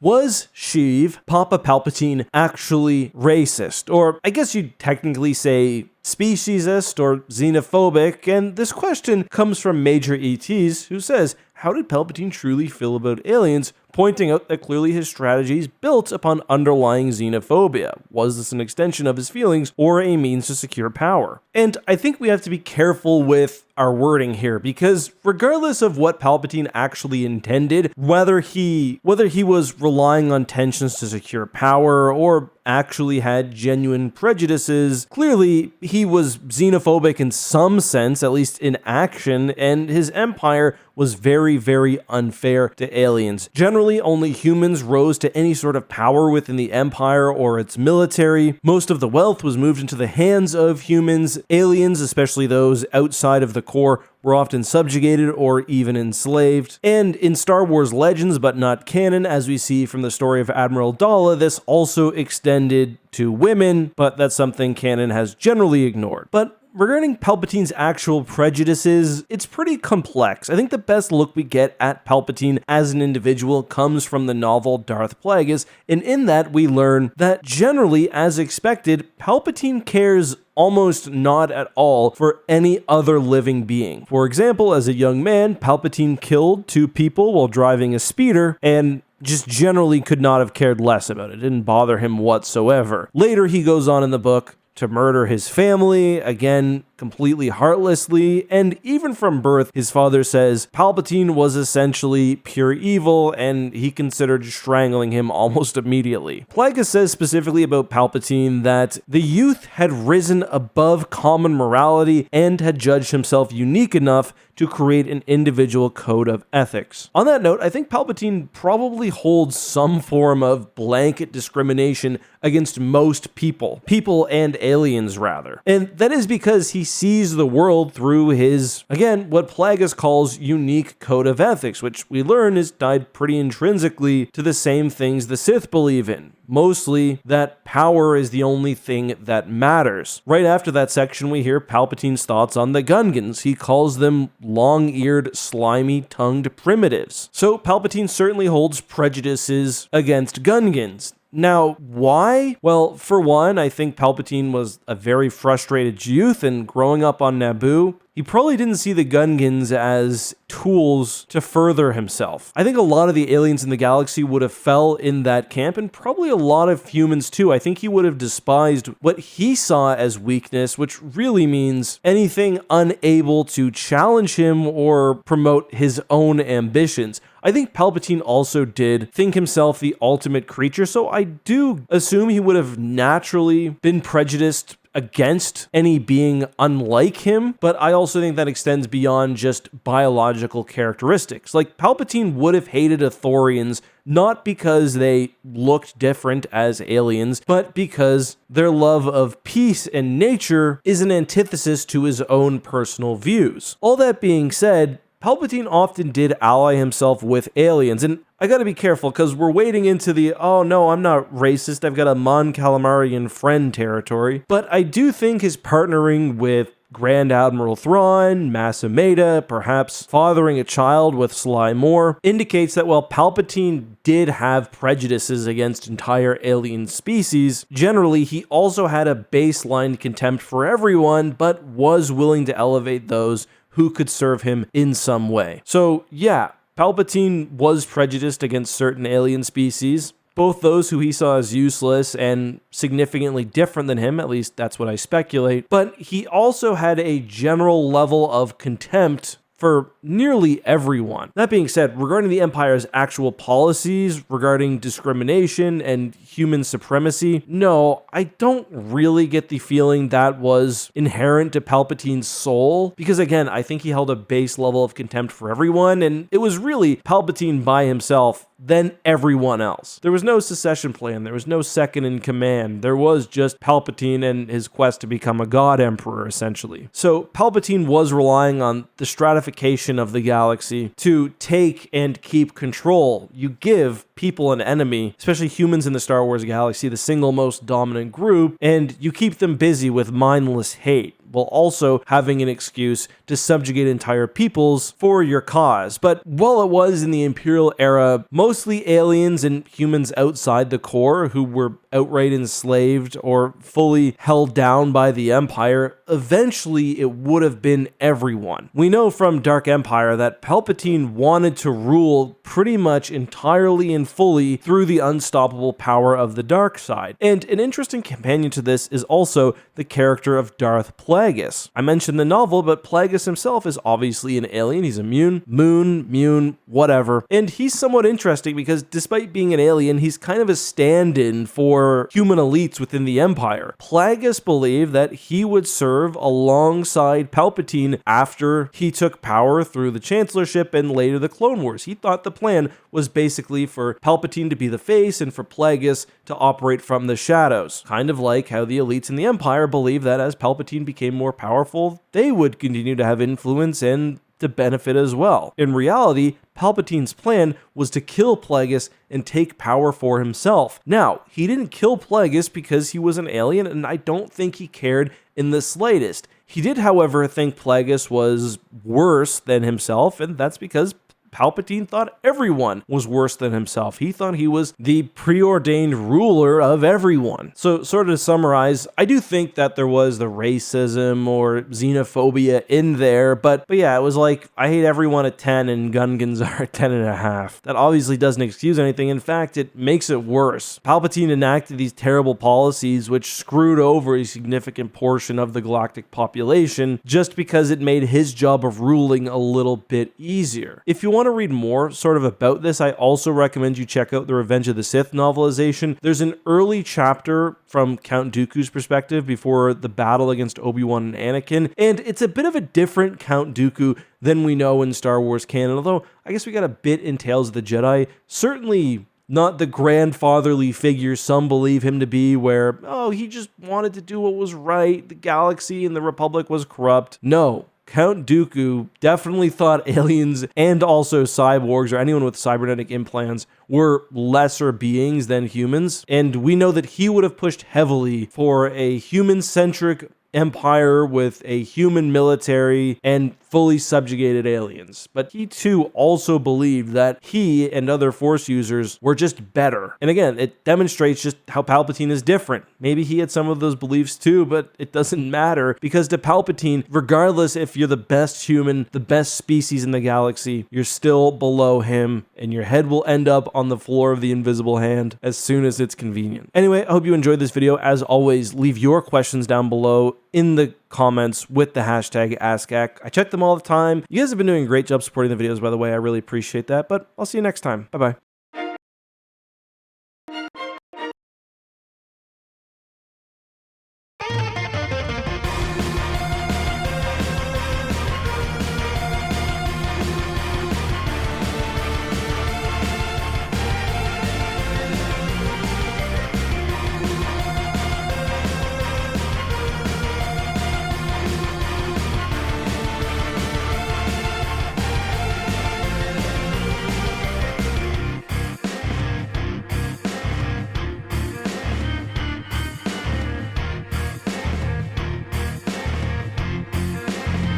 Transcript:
Was Sheev, Papa Palpatine, actually racist? Or I guess you'd technically say speciesist or xenophobic, and this question comes from Major ETs, who says, how did Palpatine truly feel about aliens, pointing out that clearly his strategy is built upon underlying xenophobia. Was this an extension of his feelings or a means to secure power? And I think we have to be careful with our wording here, because regardless of what Palpatine actually intended, whether he was relying on tensions to secure power or actually had genuine prejudices, clearly he was xenophobic in some sense, at least in action, and his empire was very, very unfair to aliens. Generally, only humans rose to any sort of power within the empire or its military. Most of the wealth was moved into the hands of humans. Aliens, especially those outside of the core, were often subjugated or even enslaved. And in Star Wars Legends, but not canon, as we see from the story of Admiral Dala, this also extended to women, but that's something canon has generally ignored. But regarding Palpatine's actual prejudices, it's pretty complex. I think the best look we get at Palpatine as an individual comes from the novel Darth Plagas, and in that we learn that generally, as expected, Palpatine cares almost not at all for any other living being. For example, as a young man, Palpatine killed 2 people while driving a speeder, and just generally could not have cared less about it. It didn't bother him whatsoever. Later, he goes on in the book to murder his family, again, completely heartlessly, and even from birth, his father says Palpatine was essentially pure evil, and he considered strangling him almost immediately. Plagas says specifically about Palpatine that the youth had risen above common morality and had judged himself unique enough to create an individual code of ethics. On that note, I think Palpatine probably holds some form of blanket discrimination against most people and aliens rather. And that is because he sees the world through his, again, what Plagas calls unique code of ethics, which we learn is tied pretty intrinsically to the same things the Sith believe in. Mostly that power is the only thing that matters. Right after that section, we hear Palpatine's thoughts on the Gungans. He calls them long-eared, slimy-tongued primitives. So Palpatine certainly holds prejudices against Gungans. Now, why? Well, for one, I think Palpatine was a very frustrated youth, and growing up on Naboo, he probably didn't see the Gungans as tools to further himself. I think a lot of the aliens in the galaxy would have fell in that camp, and probably a lot of humans too. I think he would have despised what he saw as weakness, which really means anything unable to challenge him or promote his own ambitions. I think Palpatine also did think himself the ultimate creature, so I do assume he would have naturally been prejudiced against any being unlike him, but I also think that extends beyond just biological characteristics. Like, Palpatine would have hated Ithorians not because they looked different as aliens, but because their love of peace and nature is an antithesis to his own personal views. All that being said, Palpatine often did ally himself with aliens, and I gotta be careful because we're wading into the, oh no, I'm not racist, I've got a Mon Calamarian friend territory, but I do think his partnering with Grand Admiral Thrawn, Mas Amedda, perhaps fathering a child with Sly Moore, indicates that while Palpatine did have prejudices against entire alien species, generally he also had a baseline contempt for everyone, but was willing to elevate those who could serve him in some way. So yeah, Palpatine was prejudiced against certain alien species, both those who he saw as useless and significantly different than him, at least that's what I speculate, but he also had a general level of contempt for nearly everyone. That being said, regarding the Empire's actual policies regarding discrimination and human supremacy, no, I don't really get the feeling that was inherent to Palpatine's soul, because again, I think he held a base level of contempt for everyone, and it was really Palpatine by himself, then everyone else. There was no secession plan, there was no second in command, there was just Palpatine and his quest to become a god emperor, essentially. So Palpatine was relying on the stratification of the galaxy to take and keep control. You give people an enemy, especially humans in the Star Wars galaxy, the single most dominant group, and you keep them busy with mindless hate, while also having an excuse to subjugate entire peoples for your cause. But while it was in the Imperial era, mostly aliens and humans outside the core who were outright enslaved or fully held down by the Empire, eventually it would have been everyone. We know from Dark Empire that Palpatine wanted to rule pretty much entirely and fully through the unstoppable power of the dark side. And an interesting companion to this is also the character of Darth Plagas. I mentioned the novel, but Plagas himself is obviously an alien. He's immune, moon, whatever. And he's somewhat interesting because despite being an alien, he's kind of a stand-in for human elites within the Empire. Plagas believed that he would serve alongside Palpatine after he took power through the Chancellorship and later the Clone Wars. He thought the plan was basically for Palpatine to be the face and for Plagas to operate from the shadows. Kind of like how the elites in the Empire believed that as Palpatine became more powerful, they would continue to have influence and to benefit as well. In reality, Palpatine's plan was to kill Plagas and take power for himself. Now, he didn't kill Plagas because he was an alien, and I don't think he cared in the slightest. He did, however, think Plagas was worse than himself, and that's because Palpatine thought everyone was worse than himself. He thought he was the preordained ruler of everyone. So sort of to summarize, I do think that there was the racism or xenophobia in there, but yeah, it was like, I hate everyone at 10 and Gungans are at 10.5. That obviously doesn't excuse anything. In fact, it makes it worse. Palpatine enacted these terrible policies which screwed over a significant portion of the galactic population just because it made his job of ruling a little bit easier. If you want to read more sort of about this, I also recommend you check out the Revenge of the Sith novelization. There's an early chapter from Count Dooku's perspective before the battle against Obi-Wan and Anakin, and it's a bit of a different Count Dooku than we know in Star Wars canon, although I guess we got a bit in Tales of the Jedi. Certainly not the grandfatherly figure some believe him to be, where, oh, he just wanted to do what was right, the galaxy and the Republic was corrupt. No. Count Dooku definitely thought aliens and also cyborgs or anyone with cybernetic implants were lesser beings than humans, and we know that he would have pushed heavily for a human-centric empire with a human military and fully subjugated aliens. But he too also believed that he and other Force users were just better. And again, it demonstrates just how Palpatine is different. Maybe he had some of those beliefs too, but it doesn't matter because to Palpatine, regardless if you're the best human, the best species in the galaxy, you're still below him and your head will end up on the floor of the invisible hand as soon as it's convenient. Anyway, I hope you enjoyed this video. As always, leave your questions down below in the comments with the hashtag AskAck. I check them all the time. You guys have been doing a great job supporting the videos, by the way. I really appreciate that, but I'll see you next time. Bye-bye.